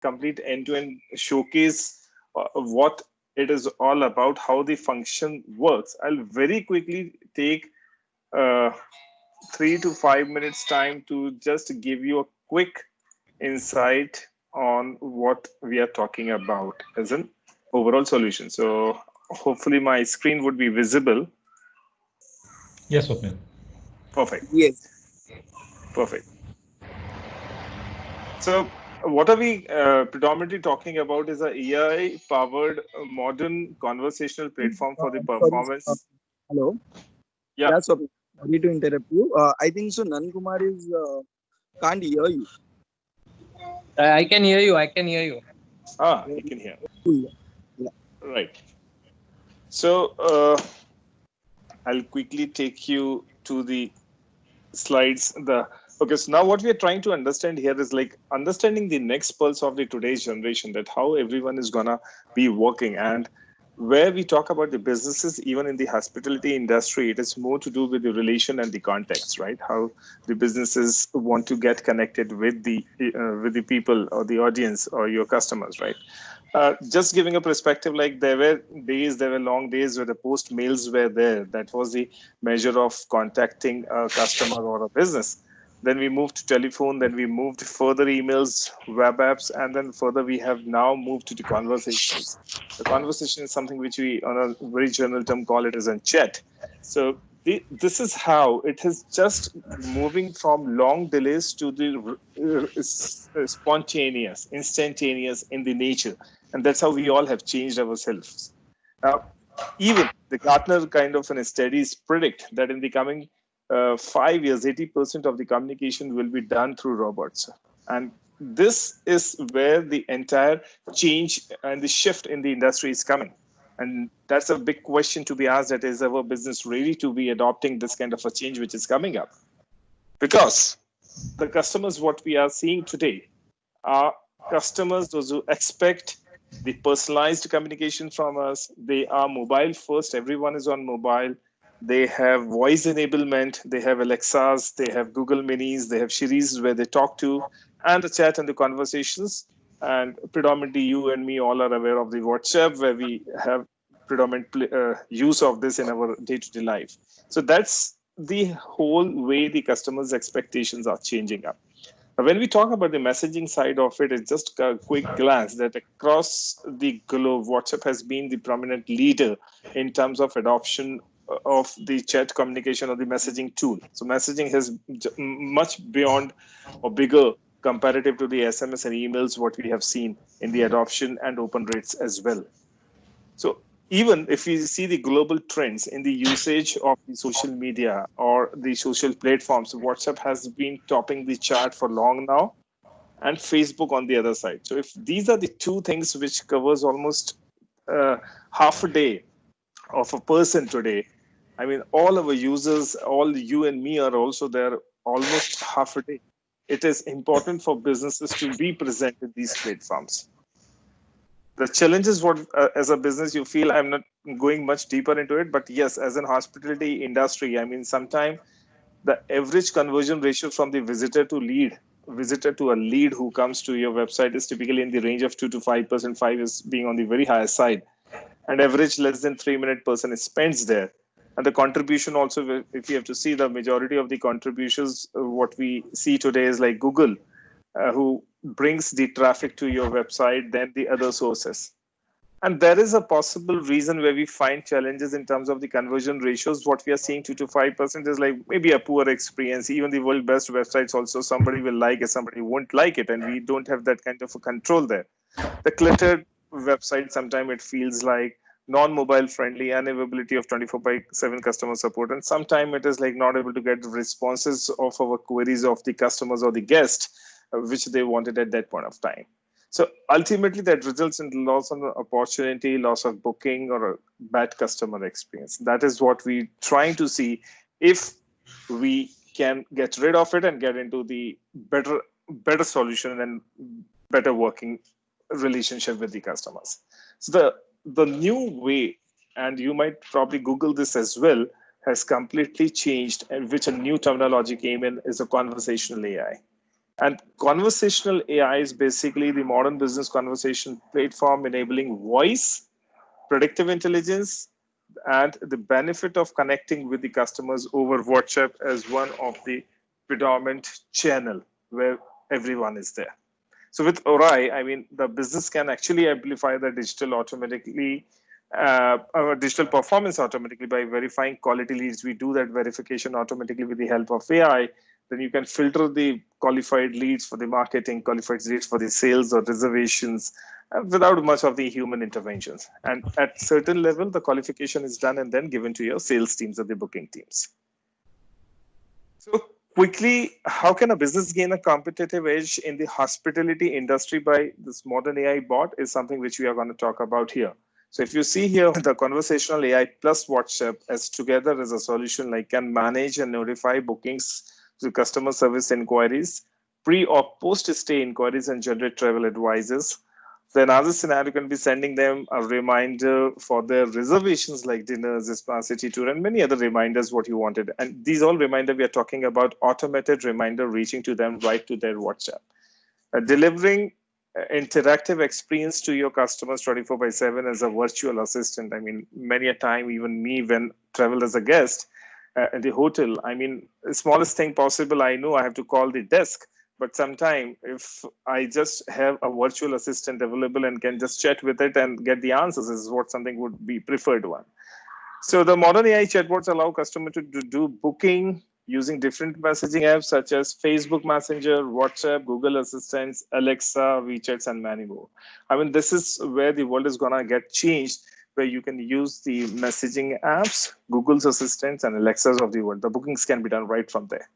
complete end-to-end showcase what it is all about, how the function works, I'll very quickly take uh, 3 to 5 minutes time to just give you a quick insight on what we are talking about as an overall solution. So hopefully my screen would be visible. Yes, Swapnil. Perfect. Yes. Perfect. So what are we predominantly talking about is a AI-powered modern conversational platform for the Sorry. performance. Hello. Yeah. Yeah, so sorry to interrupt you. I think so. Nan Kumar is can't hear you. I can hear you. I can hear you. You can hear. Yeah. Right. So I'll quickly take you to the slides. Okay, so now what we are trying to understand here is like understanding the next pulse of the today's generation, that how everyone is gonna be working. And where we talk about the businesses, even in the hospitality industry, it is more to do with the relation and the context, right? How the businesses want to get connected with the people or the audience or your customers, right? Just giving a perspective, like there were long days where the post mails were there. That was the measure of contacting a customer or a business. Then we moved to telephone, then we moved further emails, web apps, and then further we have now moved to the conversations. The conversation is something which we, on a very general term, call it as a chat. So this is how it is just moving from long delays to the spontaneous, instantaneous in the nature. And that's how we all have changed ourselves. Now, even the Gartner kind of an studies predict that in the coming 5 years, 80% of the communication will be done through robots. And this is where the entire change and the shift in the industry is coming. And that's a big question to be asked, that is our business ready to be adopting this kind of a change which is coming up? Because the customers, what we are seeing today, are customers, those who expect the personalized communication from us. They are mobile first. Everyone is on mobile. They have voice enablement. They have Alexas. They have Google Minis. They have Siris where they talk to, and the chat and the conversations. And predominantly, you and me all are aware of the WhatsApp, where we have predominant use of this in our day-to-day life. So that's the whole way the customers' expectations are changing up. When we talk about the messaging side of it, it's just a quick glance that across the globe, WhatsApp has been the prominent leader in terms of adoption of the chat communication or the messaging tool. So messaging has much beyond or bigger comparative to the SMS and emails, what we have seen in the adoption and open rates as well. So even if we see the global trends in the usage of the social media or the social platforms, WhatsApp has been topping the chart for long now, and Facebook on the other side. So if these are the two things which covers almost half a day of a person today, I mean, all our users, all you and me are also there almost half a day. It is important for businesses to be present in these platforms. The challenge is what, as a business, you feel. I'm not going much deeper into it, but yes, as an hospitality industry, I mean, sometimes the average conversion ratio from the visitor to a lead who comes to your website is typically in the range of 2 to 5%. 5 is being on the very higher side, and average less than 3 minute person spends there. And the contribution also, if you have to see, the majority of the contributions, what we see today is like Google, who brings the traffic to your website, then the other sources. And there is a possible reason where we find challenges in terms of the conversion ratios. What we are seeing 2 to 5% is like maybe a poor experience. Even the world best websites also, somebody will like it, somebody won't like it. And we don't have that kind of a control there. The cluttered website, sometimes it feels like non-mobile friendly, unavailability of 24/7 customer support. And sometimes it is like not able to get responses of our queries of the customers or the guest, which they wanted at that point of time. So ultimately, that results in loss of opportunity, loss of booking, or a bad customer experience. That is what we're trying to see, if we can get rid of it and get into the better solution and better working relationship with the customers. So the new way, and you might probably Google this as well, has completely changed, and which a new terminology came in is a conversational AI. And conversational AI is basically the modern business conversation platform enabling voice, predictive intelligence, and the benefit of connecting with the customers over WhatsApp as one of the predominant channel where everyone is there. So with ORAI, I mean, the business can actually amplify the digital performance automatically by verifying quality leads. We do that verification automatically with the help of AI. Then you can filter the qualified leads for the marketing, qualified leads for the sales or reservations without much of the human interventions. And at certain level, the qualification is done and then given to your sales teams or the booking teams. So quickly, how can a business gain a competitive edge in the hospitality industry by this modern AI bot is something which we are going to talk about here. So if you see here, the conversational AI plus WhatsApp as together as a solution like can manage and notify bookings to customer service inquiries, pre or post stay inquiries, and generate travel advices. The another scenario can be sending them a reminder for their reservations like dinners, spa, city tour, and many other reminders what you wanted. And these all reminder we are talking about automated reminder reaching to them right to their WhatsApp. Delivering interactive experience to your customers 24/7 as a virtual assistant. I mean, many a time, even me when traveled as a guest at the hotel, I mean, the smallest thing possible, I know I have to call the desk. But sometime if I just have a virtual assistant available and can just chat with it and get the answers is what something would be preferred one. So the modern AI chatbots allow customer to do booking using different messaging apps such as Facebook Messenger, WhatsApp, Google Assistants, Alexa, WeChats, and many more. I mean, this is where the world is gonna get changed, where you can use the messaging apps, Google's Assistants, and Alexas of the world. The bookings can be done right from there.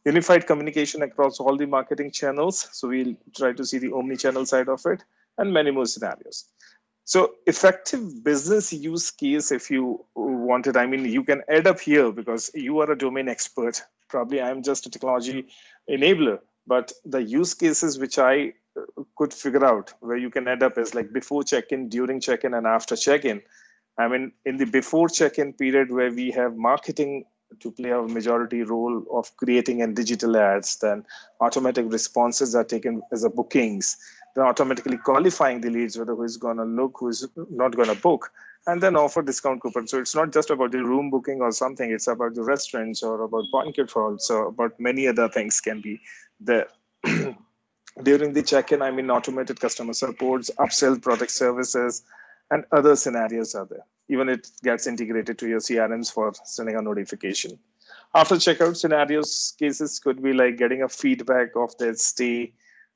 Unified communication across all the marketing channels. So we'll try to see the omni-channel side of it and many more scenarios. So effective business use case, if you wanted, I mean, you can add up here because you are a domain expert. Probably I'm just a technology enabler, but the use cases which I could figure out where you can add up is like before check-in, during check-in, and after check-in. I mean, in the before check-in period where we have marketing to play a majority role of creating and digital ads, then automatic responses are taken as a bookings, then automatically qualifying the leads, whether who's going to look, who's not going to book, and then offer discount coupons. So it's not just about the room booking or something, it's about the restaurants or about banquet halls or about many other things can be there. During the check-in, I mean, automated customer supports, upsell product services, and other scenarios are there. Even it gets integrated to your CRMs for sending a notification. After checkout scenarios, cases could be like getting a feedback of their stay,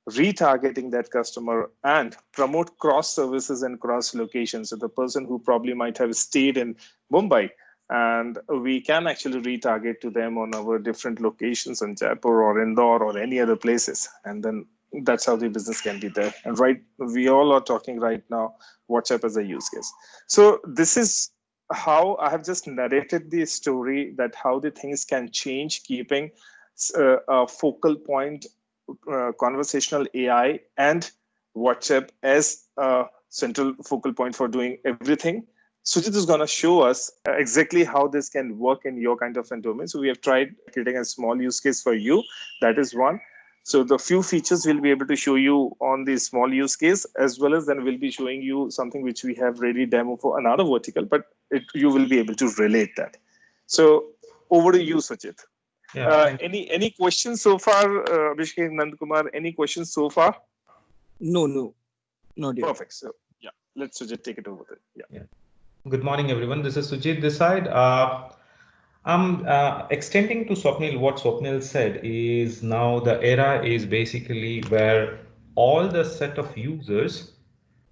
retargeting that customer, and promote cross services and cross locations. So the person who probably might have stayed in Mumbai, and we can actually retarget to them on our different locations in Jaipur or Indore or any other places. And then that's how the business can be there. And right, we all are talking right now WhatsApp as a use case. So this is how I have just narrated the story that how the things can change, keeping a focal point, conversational AI and WhatsApp as a central focal point for doing everything. Sujit is going to show us exactly how this can work in your kind of a domain. So we have tried creating a small use case for you. That is one. So the few features we'll be able to show you on the small use case, as well as then we'll be showing you something which we have ready demo for another vertical, but you will be able to relate that. So over to you, Sujit. Yeah, Any questions so far, Abhishek, Nandkumar? Any questions so far? No, not yet. Perfect. So yeah, let's Sujit take it over there. Yeah. Good morning, everyone. This is Sujit this side. I'm extending to Swapnil what Swapnil said is now the era is basically where all the set of users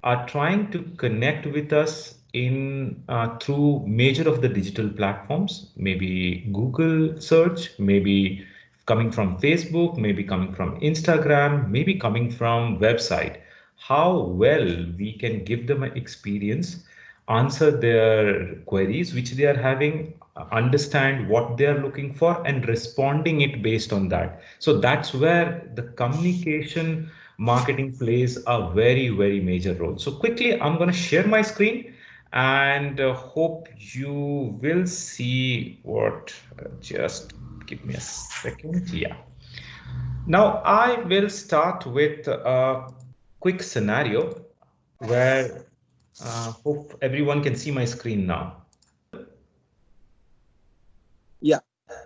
are trying to connect with us in through major of the digital platforms, maybe Google search, maybe coming from Facebook, maybe coming from Instagram, maybe coming from website. How well we can give them an experience, answer their queries which they are having, understand what they are looking for and responding it based on that. So that's where the communication marketing plays a very major role. So quickly I'm going to share my screen and hope you will see what just give me a second. Yeah, Now I will start with a quick scenario where hope everyone can see my screen now. Yeah.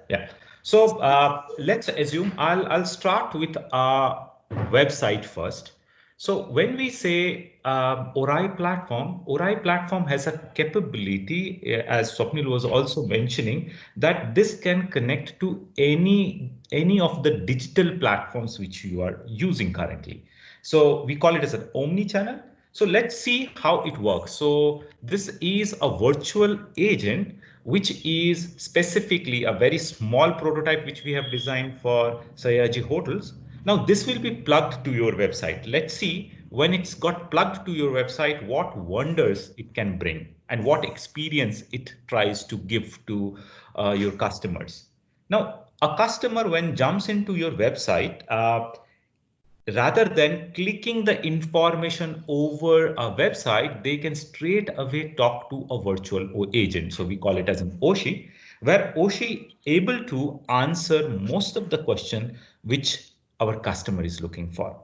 Yeah. So let's assume I'll start with a website first. So when we say ORAI platform has a capability, as Swapnil was also mentioning, that this can connect to any of the digital platforms which you are using currently. So we call it as an omni-channel. So let's see how it works. So this is a virtual agent, which is specifically a very small prototype which we have designed for Sayaji hotels. Now this will be plugged to your website. Let's see when it's got plugged to your website, what wonders it can bring and what experience it tries to give to your customers. Now, a customer when jumps into your website, rather than clicking the information over a website, they can straight away talk to a virtual agent. So we call it as an Oshi, where Oshi able to answer most of the question which our customer is looking for.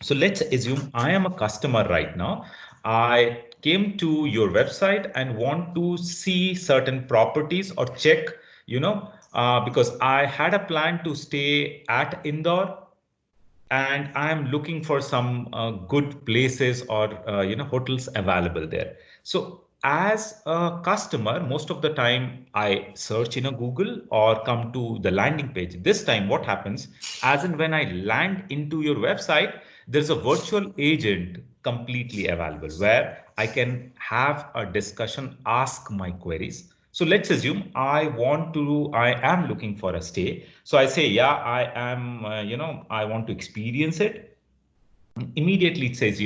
So let's assume I am a customer right now. I came to your website and want to see certain properties or check, because I had a plan to stay at Indore and I'm looking for some good places or hotels available there. So as a customer, most of the time I search in a Google or come to the landing page. This time what happens, as and when I land into your website, there's a virtual agent completely available where I can have a discussion, ask my queries. So let's assume I am looking for a stay. So I say, yeah, I am, I want to experience it. Immediately it says,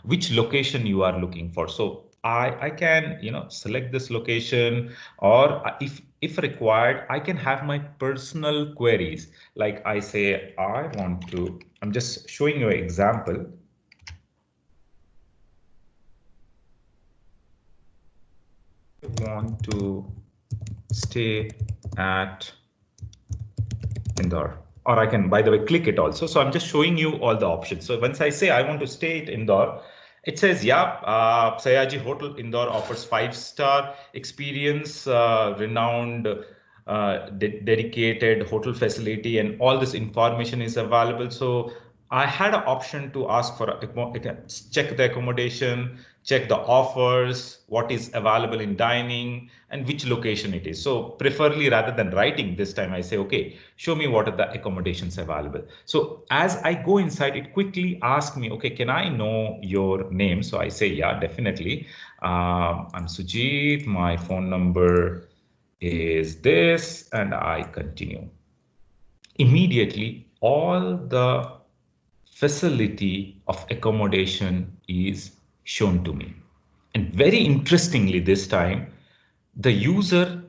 which location you are looking for. So I can, select this location, or if required, I can have my personal queries. Like I say, I'm just showing you an example. I want to stay at Indore, or I can, by the way, click it also. So I'm just showing you all the options. So once I say I want to stay at Indore, it says, yeah, Sayaji Hotel Indore offers 5-star experience, renowned, dedicated hotel facility, and all this information is available. So I had an option to ask for check the accommodation, check the offers, what is available in dining, and which location it is. So preferably rather than writing this time, I say, okay, show me what are the accommodations available. So as I go inside, it quickly asks me, okay, can I know your name? So I say, yeah, definitely. I'm Sujit. My phone number is this, and I continue. Immediately, all the facility of accommodation is shown to me. And very interestingly, this time, the user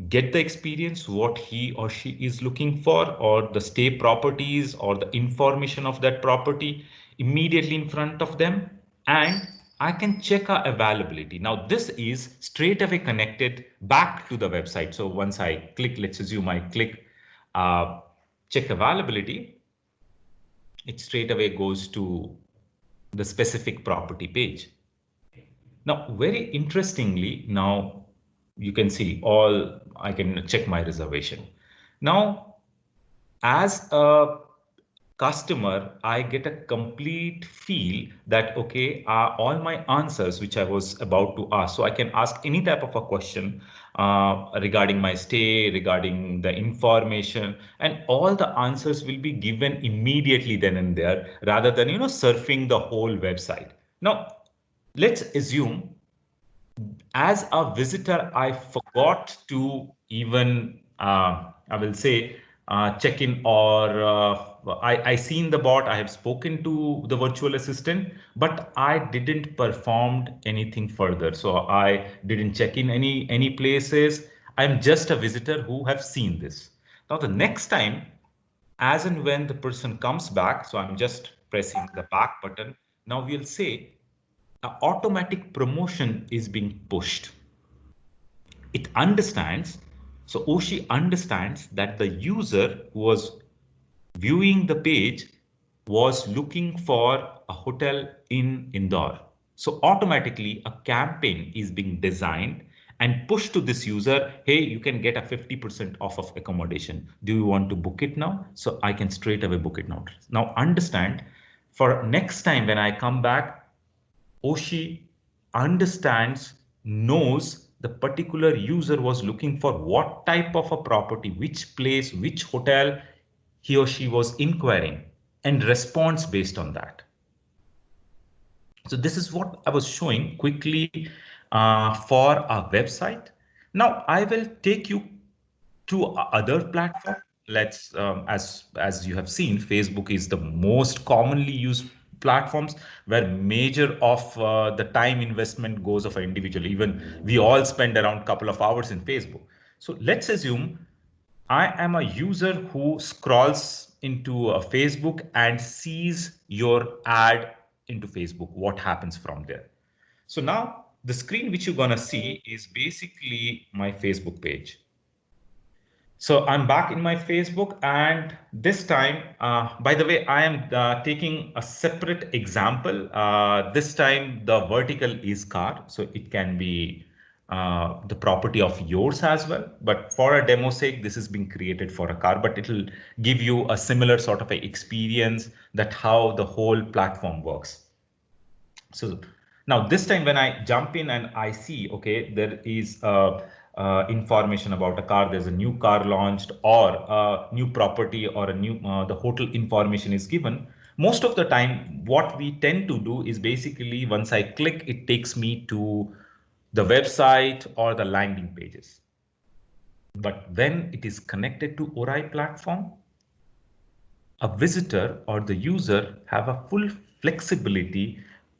get the experience what he or she is looking for, or the stay properties or the information of that property immediately in front of them, and I can check our availability. Now this is straight away connected back to the website. So once I click, let's assume I click check availability, it straight away goes to the specific property page. Now, very interestingly, now you can see I can check my reservation. Now, as a customer, I get a complete feel that, okay, all my answers, which I was about to ask, so I can ask any type of a question regarding my stay, regarding the information, and all the answers will be given immediately then and there, rather than, surfing the whole website. Now, let's assume as a visitor, I forgot to even, I will say, check in, or I seen the bot, I have spoken to the virtual assistant, but I didn't perform anything further. So I didn't check in any places. I'm just a visitor who have seen this. Now the next time, as and when the person comes back, so I'm just pressing the back button. Now we'll say automatic promotion is being pushed. It understands, so Oshi understands that the user who was viewing the page was looking for a hotel in Indore. So automatically a campaign is being designed and pushed to this user, hey, you can get a 50% off of accommodation. Do you want to book it now? So I can straight away book it now. Now understand, for next time when I come back, Oshi understands, knows the particular user was looking for what type of a property, which place, which hotel he or she was inquiring, and responds based on that. So this is what I was showing quickly for our website. Now I will take you to other platform. Let's as you have seen, Facebook is the most commonly used platforms where major of the time investment goes of an individual. Even we all spend around couple of hours in Facebook. So let's assume I am a user who scrolls into a Facebook and sees your ad into Facebook. What happens from there? So now the screen which you're gonna see is basically my Facebook page. So I'm back in my Facebook, and this time, by the way, I am taking a separate example. This time the vertical is car, so it can be the property of yours as well. But for a demo sake, this is being created for a car, but it will give you a similar sort of a experience that how the whole platform works. So now this time when I jump in and I see, okay, there is information about a car, there's a new car launched or a new property or a new, the hotel information is given. Most of the time, what we tend to do is basically once I click, it takes me to the website or the landing pages. But when it is connected to ORAI platform, a visitor or the user have a full flexibility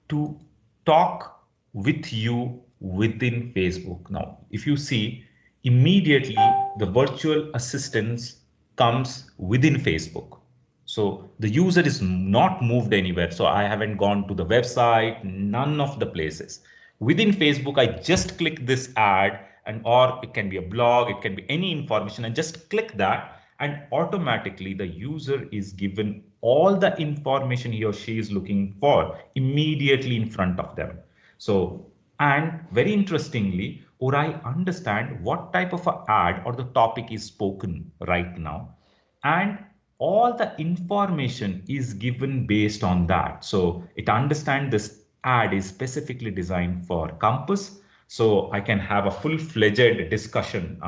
to talk with you within Facebook. Now, if you see, immediately the virtual assistance comes within Facebook. So the user is not moved anywhere. So I haven't gone to the website, none of the places. Within Facebook, I just click this ad, and or it can be a blog, it can be any information, and just click that, and automatically the user is given all the information he or she is looking for immediately in front of them. So, and very interestingly, ORAI understand what type of an ad or the topic is spoken right now, and all the information is given based on that. So it understands this ad is specifically designed for Compass. So I can have a full-fledged discussion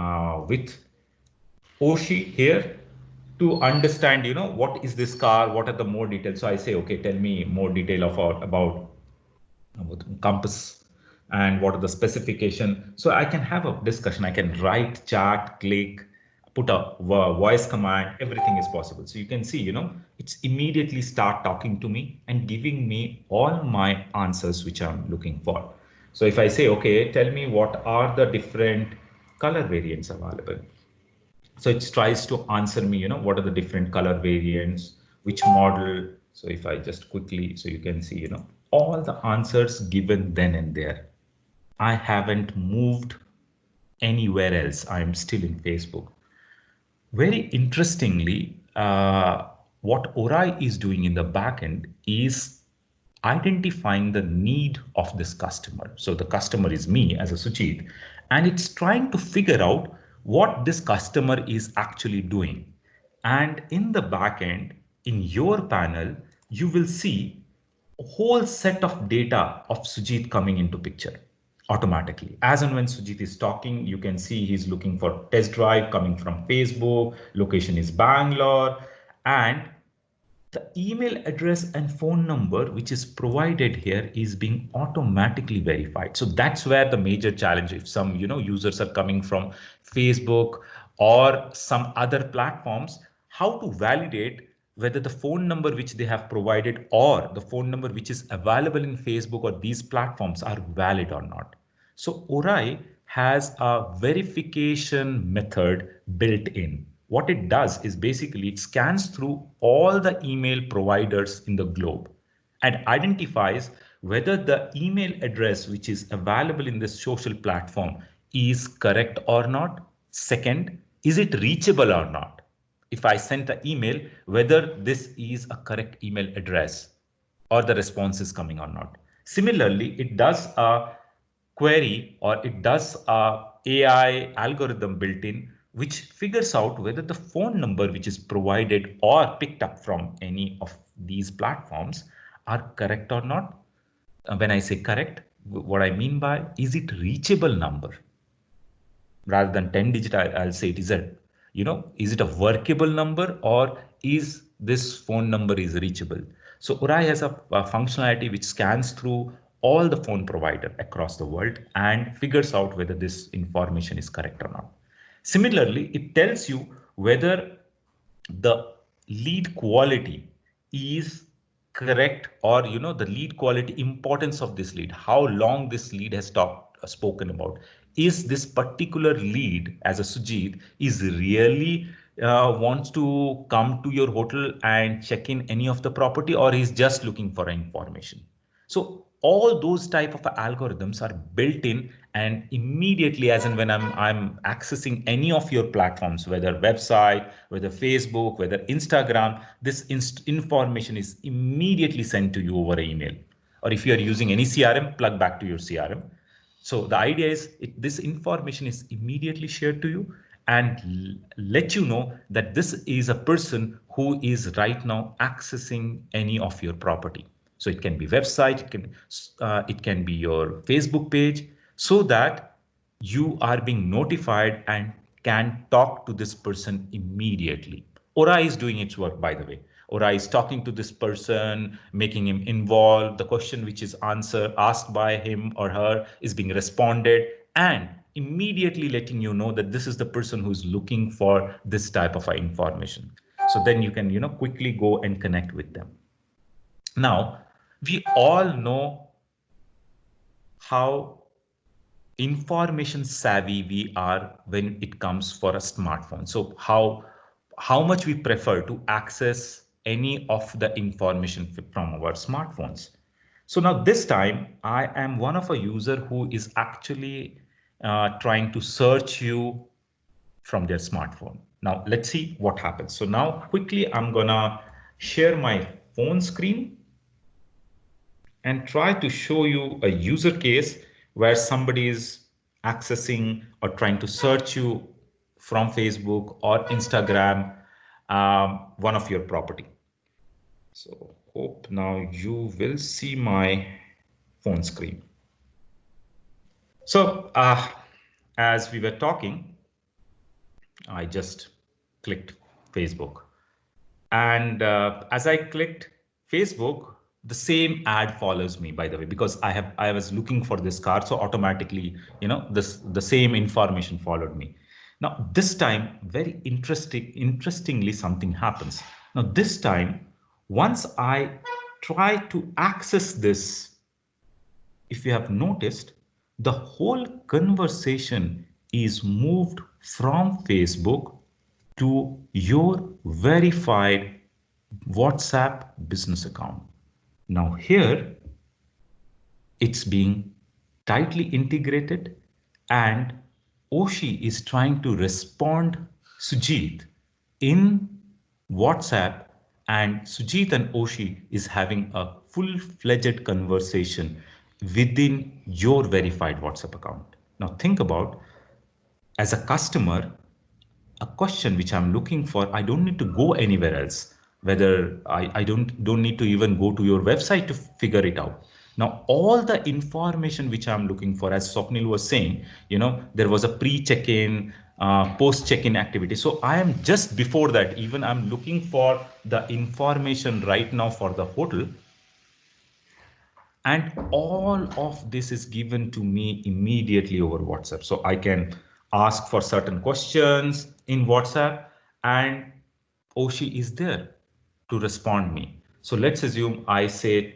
with Oshi here to understand, you know, what is this car, what are the more details. So I say, okay, tell me more detail about Compass and what are the specification. So I can have a discussion. I can write, chat, click, put a voice command, everything is possible. So you can see, you know, it's immediately start talking to me and giving me all my answers which I'm looking for. So if I say, okay, tell me what are the different color variants available. So it tries to answer me, you know, what are the different color variants, which model. So if I just quickly, so you can see, you know, all the answers given then and there. I haven't moved anywhere else. I'm still in Facebook. Very interestingly, what ORAI is doing in the backend is identifying the need of this customer. So the customer is me as a Suchit, and it's trying to figure out what this customer is actually doing. And in the backend, in your panel, you will see a whole set of data of Sujit coming into picture automatically. As and when Sujit is talking, you can see he's looking for test drive coming from Facebook, location is Bangalore, and the email address and phone number which is provided here is being automatically verified. So that's where the major challenge, if some, you know, users are coming from Facebook or some other platforms, how to validate whether the phone number which they have provided or the phone number which is available in Facebook or these platforms are valid or not. So ORAI has a verification method built in. What it does is basically it scans through all the email providers in the globe and identifies whether the email address which is available in this social platform is correct or not. Second, is it reachable or not? if I sent an email, whether this is a correct email address or the response is coming or not. Similarly, it does a query or it does a AI algorithm built in, which figures out whether the phone number which is provided or picked up from any of these platforms are correct or not. When I say correct, what I mean by, is it reachable number? Rather than 10 digit, I'll say it is a, is it a workable number, or is this phone number is reachable? So ORAI has a functionality which scans through all the phone provider across the world and figures out whether this information is correct or not. Similarly, it tells you whether the lead quality is correct, or the lead quality, importance of this lead, how long this lead has spoken about. Is this particular lead, as a Sujit, is really wants to come to your hotel and check in any of the property, or is just looking for information? So all those type of algorithms are built in, and immediately, as in when I'm accessing any of your platforms, whether website, whether Facebook, whether Instagram, this information is immediately sent to you over email. Or if you are using any CRM, plug back to your CRM. So the idea is this information is immediately shared to you and let you know that this is a person who is right now accessing any of your property. So it can be website, it can be your Facebook page, so that you are being notified and can talk to this person immediately. ORAI is doing its work, by the way. ORAI is talking to this person, making him involved. The question which is asked by him or her is being responded, and immediately letting you know that this is the person who's looking for this type of information. So then you can, quickly go and connect with them. Now, we all know how information savvy we are when it comes for a smartphone. So how much we prefer to access any of the information from our smartphones. So now this time I am one of a user who is actually trying to search you from their smartphone. Now let's see what happens. So now quickly I'm gonna share my phone screen and try to show you a user case where somebody is accessing or trying to search you from Facebook or Instagram, one of your property. So hope now you will see my phone screen. So as we were talking, I just clicked Facebook. And as I clicked Facebook, the same ad follows me, by the way, because I was looking for this car. So automatically, the same information followed me. Now, this time, very interestingly, something happens. Now, this time, once I try to access this, if you have noticed, the whole conversation is moved from Facebook to your verified WhatsApp business account. Now here, it's being tightly integrated, and Oshi is trying to respond Sujit in WhatsApp, and Sujit and Oshi is having a full-fledged conversation within your verified WhatsApp account. Now think about, as a customer, a question which I'm looking for, I don't need to go anywhere else. Whether I don't need to even go to your website to figure it out. Now, all the information which I'm looking for, as Swapnil was saying, there was a pre-check-in, post-check-in activity. So I am just before that, even I'm looking for the information right now for the hotel. And all of this is given to me immediately over WhatsApp. So I can ask for certain questions in WhatsApp, and Oshi is there to respond me. So let's assume I say,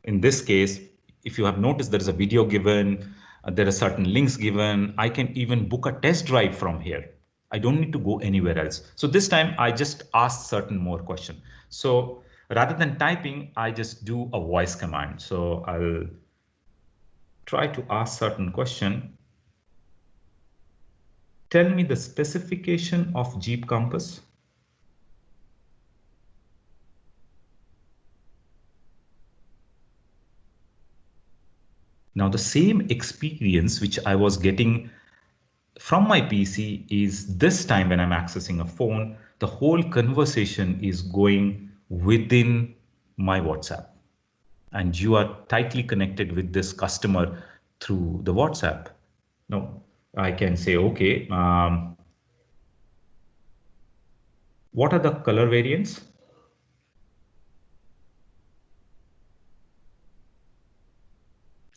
in this case, if you have noticed, there is a video given, there are certain links given. I can even book a test drive from here. I don't need to go anywhere else. So this time I just ask certain more question. So rather than typing, I just do a voice command. So I'll try to ask certain question. Tell me the specification of Jeep Compass. Now the same experience which I was getting from my PC is this time when I'm accessing a phone, the whole conversation is going within my WhatsApp. And you are tightly connected with this customer through the WhatsApp. Now, I can say, okay, what are the color variants?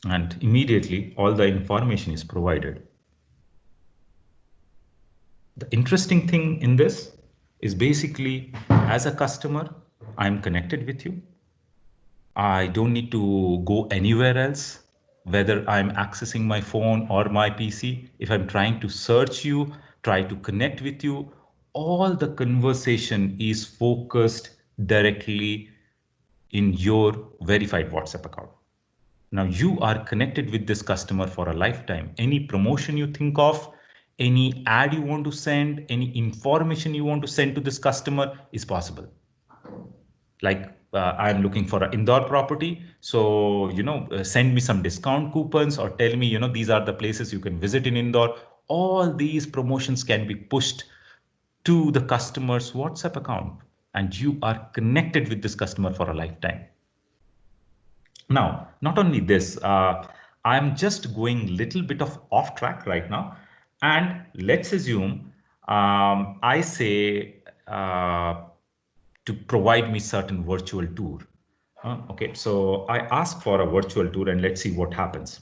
And immediately all the information is provided. The interesting thing in this is basically, as a customer, I'm connected with you. I don't need to go anywhere else, whether I'm accessing my phone or my PC. If I'm trying to search you, try to connect with you, all the conversation is focused directly in your verified WhatsApp account. Now you are connected with this customer for a lifetime. Any promotion you think of, any ad you want to send, any information you want to send to this customer is possible. Like I'm looking for an indoor property. So, send me some discount coupons or tell me, these are the places you can visit in Indore. All these promotions can be pushed to the customer's WhatsApp account, and you are connected with this customer for a lifetime. Now, not only this, I'm just going a little bit of off track right now. And let's assume I say to provide me certain virtual tour. Okay, so I ask for a virtual tour and let's see what happens.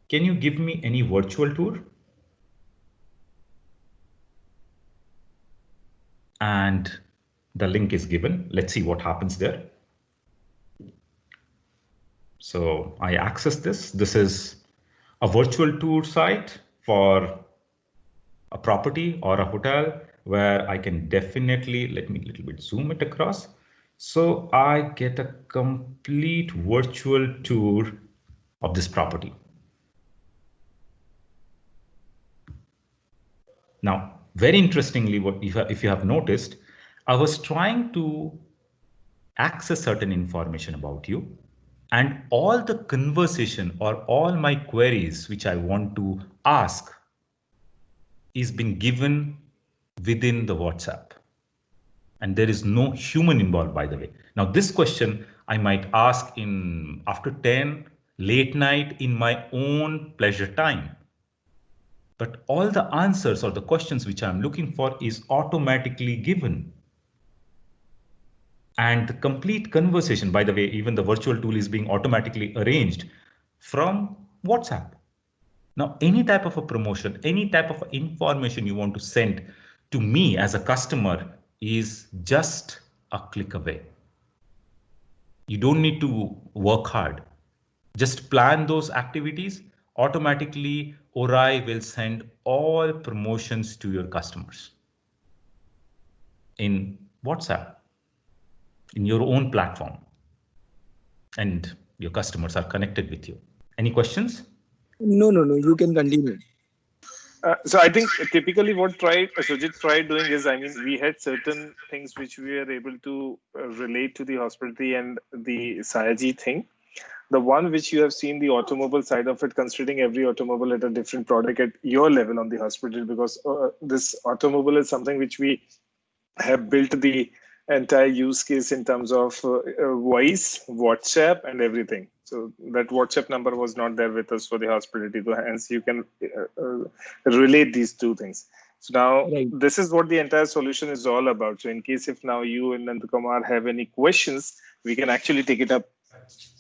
Can you give me any virtual tour? And the link is given. Let's see what happens there. So I access this. This is a virtual tour site for a property or a hotel where I can definitely, let me a little bit zoom it across. So I get a complete virtual tour of this property. Now, very interestingly, if you have noticed, I was trying to access certain information about you, and all the conversation or all my queries which I want to ask is been given within the WhatsApp. And there is no human involved, by the way. Now, this question I might ask in after 10, late night, in my own pleasure time. But all the answers or the questions which I'm looking for is automatically given. And the complete conversation, by the way, even the virtual tool is being automatically arranged from WhatsApp. Now, any type of a promotion, any type of information you want to send to me as a customer is just a click away. You don't need to work hard. Just plan those activities. Automatically, ORAI will send all promotions to your customers in WhatsApp, in your own platform, and your customers are connected with you. Any questions? No. You can continue. So I think typically what Sujit tried doing is, we had certain things which we were able to relate to the hospitality and the Sayaji thing. The one which you have seen, the automobile side of it, considering every automobile at a different product at your level on the hospital, because this automobile is something which we have built the entire use case in terms of voice, WhatsApp, and everything. So that WhatsApp number was not there with us for the hospitality, so hence you can relate these two things. So now This is what the entire solution is all about. So in case if now you and Nandakumar have any questions, we can actually take it up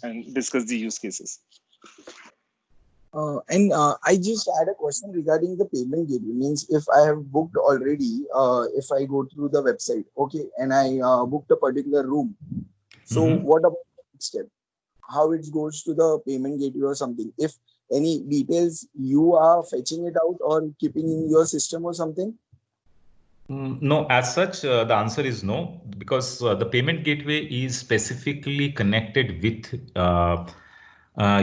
and discuss the use cases. I just had a question regarding the payment gateway. Means if I have booked already, if I go through the website, okay, and I booked a particular room. So what about the next step? How it goes to the payment gateway or something? If any details you are fetching it out or keeping in your system or something? No, as such, the answer is no, because the payment gateway is specifically connected with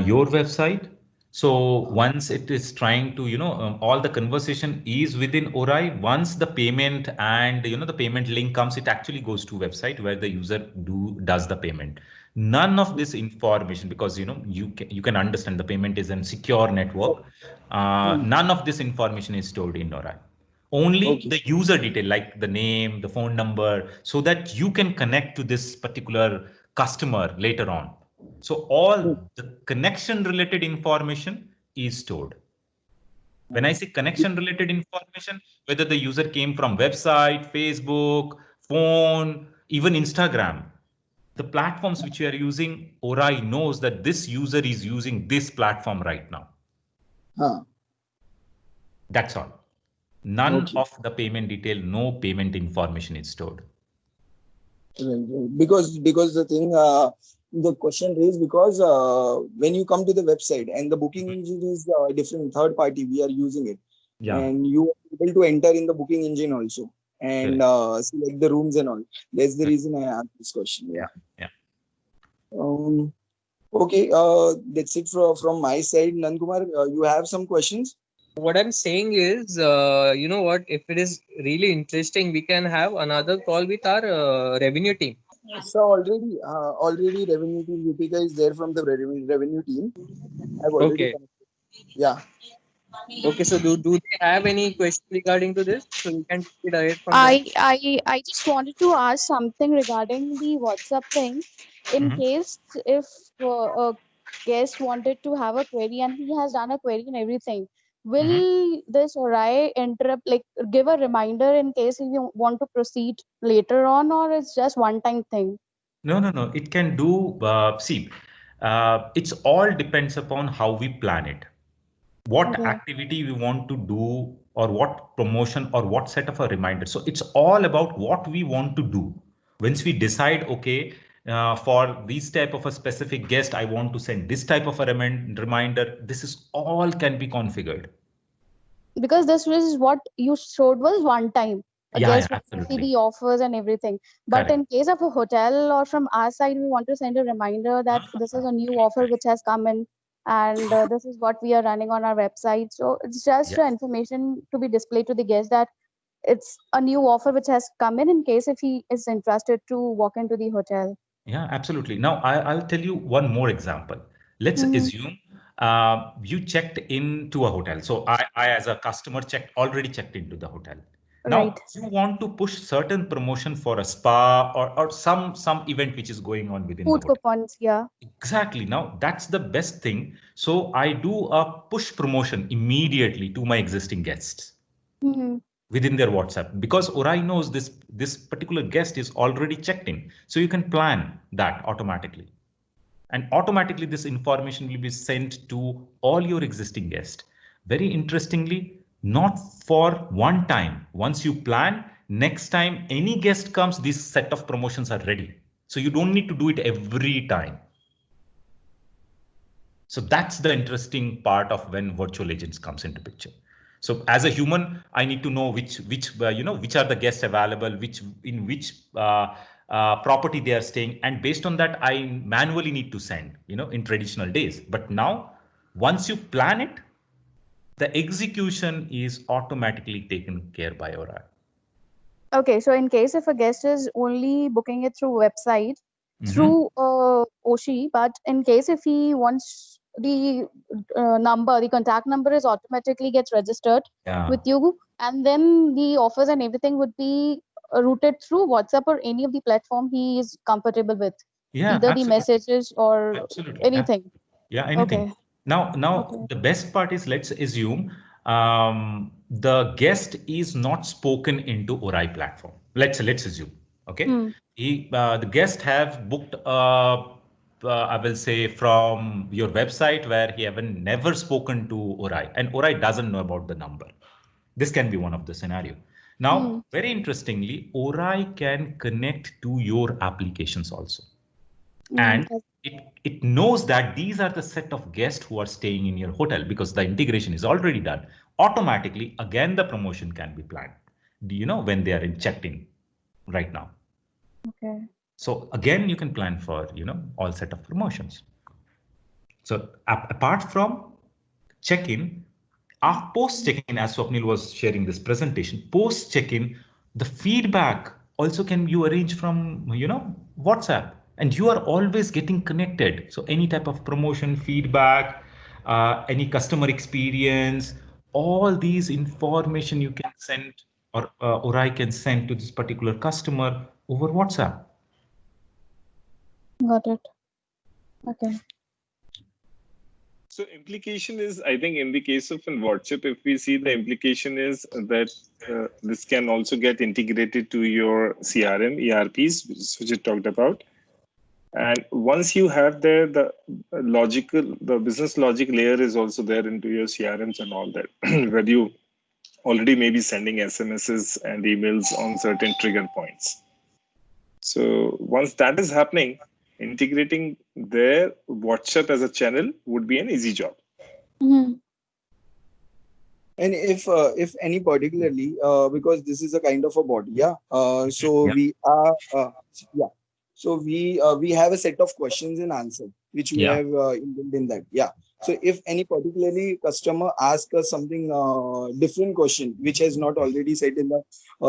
your website. So once it is trying to, all the conversation is within ORAI. Once the payment and the payment link comes, it actually goes to website where the user does the payment. None of this information, because you can understand the payment is a secure network. None of this information is stored in ORAI. Only Okay. the user detail, like the name, the phone number, so that you can connect to this particular customer later on. So all the connection related information is stored. When I say connection related information, whether the user came from website, Facebook, phone, even Instagram, the platforms which you are using, ORAI knows that this user is using this platform right now. Huh. That's all. None Okay. of the payment detail, no payment information is stored. Right. Because the question raised because when you come to the website and the booking engine is different third party, we are using it, and you are able to enter in the booking engine also and select the rooms and all. That's the reason I asked this question. Yeah. Okay. That's it from my side. Nankumar, you have some questions? What I'm saying is, you know what? If it is really interesting, we can have another call with our revenue team. So already revenue team Yutika is there from the revenue team. I've already Okay. connected. Yeah. Okay. So do they have any question regarding to this? So we can take it ahead from there. I just wanted to ask something regarding the WhatsApp thing. In case if a guest wanted to have a query and he has done a query and everything, will this ORAI interrupt, like give a reminder in case if you want to proceed later on, or it's just one time thing? No. It can do, it's all depends upon how we plan it. What Okay. activity we want to do, or what promotion, or what set of a reminder. So it's all about what we want to do. Once we decide, okay, for this type of a specific guest, I want to send this type of a reminder. This is all can be configured. Because this was what you showed was one time a Yeah, guest wants to see absolutely. the offers and everything, but Correct. in case of a hotel or from our side we want to send a reminder that this is a new offer which has come in, and this is what we are running on our website, so it's just information to be displayed to the guest that it's a new offer which has come in case if he is interested to walk into the hotel. Yeah, absolutely. Now, I'll tell you one more example. Let's assume you checked into a hotel. So I as a customer, already checked into the hotel. Now, Right. you want to push certain promotion for a spa, or some event which is going on within the Food hotel. coupons, yeah. Exactly. Now, that's the best thing. So I do a push promotion immediately to my existing guests within their WhatsApp, because ORAI knows this particular guest is already checked in. So you can plan that automatically. And automatically this information will be sent to all your existing guests. Very interestingly, not for one time. Once you plan, next time any guest comes, this set of promotions are ready. So you don't need to do it every time. So that's the interesting part of when virtual agents comes into picture. So as a human, I need to know which which are the guests available, which property they are staying, and based on that, I manually need to send, in traditional days. But now, once you plan it, the execution is automatically taken care by ORAI. Okay, so in case if a guest is only booking it through website, through Oshi, but in case if he wants the the contact number is automatically gets registered with you, and then the offers and everything would be routed through WhatsApp or any of the platform he is comfortable with, Yeah, either the absolutely. messages or Absolutely. anything. Yeah, anything. Okay. Now Okay. the best part is, let's assume the guest is not spoken into ORAI platform. Let's assume, okay? The guest have booked, I will say, from your website where he haven't never spoken to ORAI, and ORAI doesn't know about the number. This can be one of the scenario. Now, very interestingly, ORAI can connect to your applications also. And it knows that these are the set of guests who are staying in your hotel, because the integration is already done. Automatically, again, the promotion can be planned. Do you know when they are checked in right now? Okay. So again, you can plan for, all set of promotions. So apart from check-in, post check-in, as Swapnil was sharing this presentation, post check-in, the feedback also can you arrange from, WhatsApp, and you are always getting connected. So any type of promotion feedback, any customer experience, all these information you can send, or I can send to this particular customer over WhatsApp. Got it. Okay. So implication is, I think in the case of in WhatsApp, if we see the implication is that this can also get integrated to your CRM, ERPs, which you talked about. And once you have there, the business logic layer is also there into your CRMs and all that, where you already may be sending SMSs and emails on certain trigger points. So once that is happening, integrating their WhatsApp as a channel would be an easy job. Mm-hmm. And if any particularly, because this is a kind of a body, yeah. So Yeah. we are, yeah. So we have a set of questions and answers which we Yeah. have inbuilt in that, yeah. So if any particularly customer asks us something different question which has not already said in the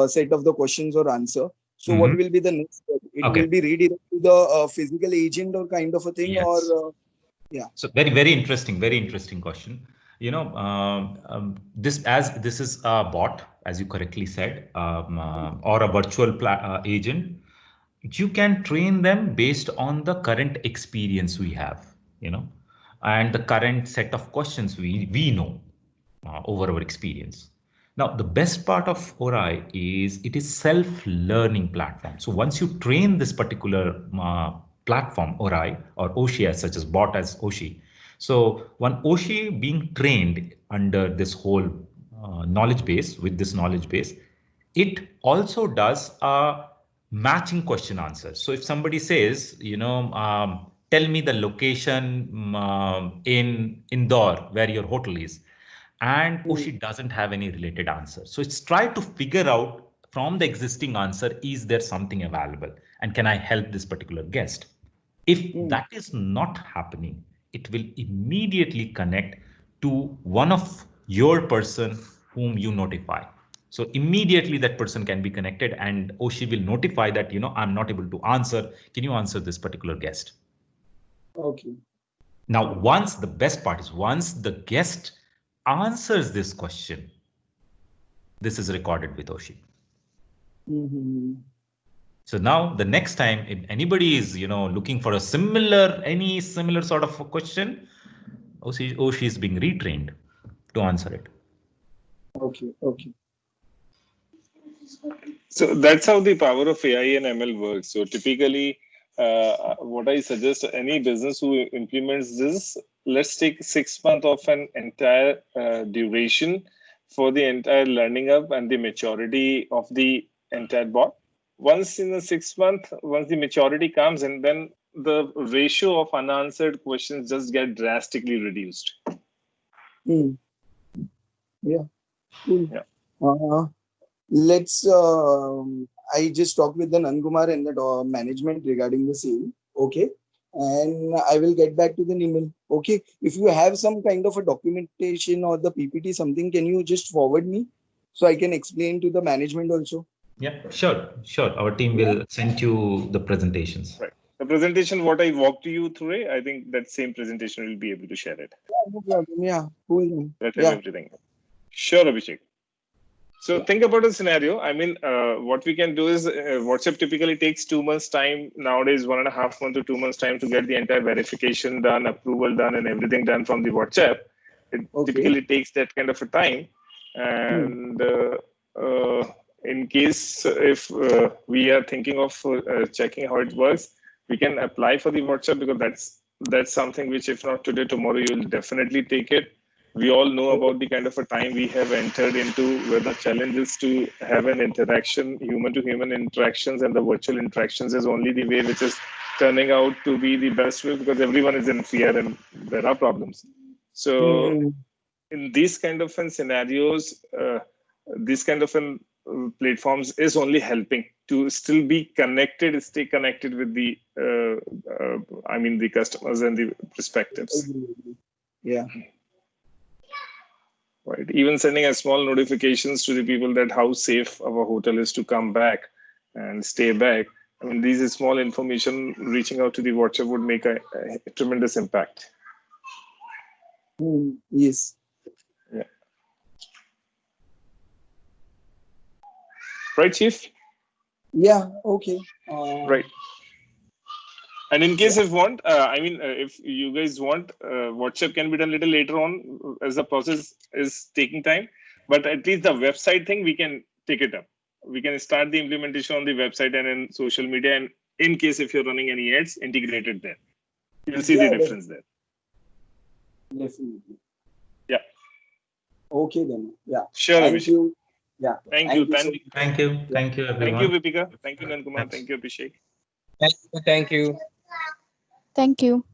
set of the questions or answer, so what will be the next step? It Okay. will be redirected to the physical agent or kind of a thing, Yes. or yeah. So very interesting question. This is a bot, as you correctly said, or a virtual agent. You can train them based on the current experience we have, and the current set of questions we know over our experience. Now, the best part of ORAI is it is self-learning platform. So once you train this particular platform, ORAI or Oshi, as such as bot as Oshi. So when Oshi being trained under this whole knowledge base, with this knowledge base, it also does a matching question answer. So if somebody says, tell me the location in Indore where your hotel is, and Oshi doesn't have any related answer. So it's try to figure out from the existing answer, is there something available? And can I help this particular guest? If that is not happening, it will immediately connect to one of your person whom you notify. So immediately that person can be connected, and Oshi will notify that, I'm not able to answer. Can you answer this particular guest? Okay. Now, the best part is once the guest answers this question, this is recorded with Oshi. So now the next time if anybody is, looking for any similar sort of a question, Oshi is being retrained to answer it. Okay. Okay. So that's how the power of AI and ML works. So typically, what I suggest any business who implements this, let's take 6 months of an entire duration for the entire learning up and the maturity of the entire bot. Once in the 6 months, once the maturity comes in, then the ratio of unanswered questions just get drastically reduced. Yeah. Cool. Yeah. Let's I just talked with the Nankumar and the management regarding the same. Okay. And I will get back to the email. Okay. If you have some kind of a documentation or the PPT, something, can you just forward me so I can explain to the management also? Yeah, sure. Our team will send you the presentations. Right. The presentation, what I walked you through, I think that same presentation will be able to share it. Yeah, no problem. Yeah. Cool. That has everything. Sure, Abhishek. So think about a scenario. I mean, what we can do is WhatsApp typically takes 2 months time nowadays, 1.5 months to 2 months time to get the entire verification done, approval done, and everything done from the WhatsApp. It typically takes that kind of a time. And in case if we are thinking of checking how it works, we can apply for the WhatsApp, because that's something which, if not today, tomorrow you'll definitely take it. We all know about the kind of a time we have entered into, where the challenge is to have an interaction, human to human interactions, and the virtual interactions is only the way which is turning out to be the best way, because everyone is in fear and there are problems. So in these kind of scenarios, this kind of platforms is only helping to still be connected, stay connected with the, the customers and the perspectives. Yeah. right? Even sending a small notifications to the people that how safe our hotel is to come back and stay back. I mean, these are small information reaching out to the watcher would make a tremendous impact. Yes. Yeah. Right, Chief? Yeah. Okay. Right. And in case if if you guys want, WhatsApp can be done a little later on as the process is taking time. But at least the website thing, we can take it up. We can start the implementation on the website and in social media. And in case if you're running any ads, integrated there. You'll see the difference there. Definitely. Yeah. Okay then. Yeah. Sure. Thank you. Yeah. Thank you. Thank you, everyone. Thank you, Vipika. Thank you, Nankumar. Thank you, Abhishek. Thank you. Thank you.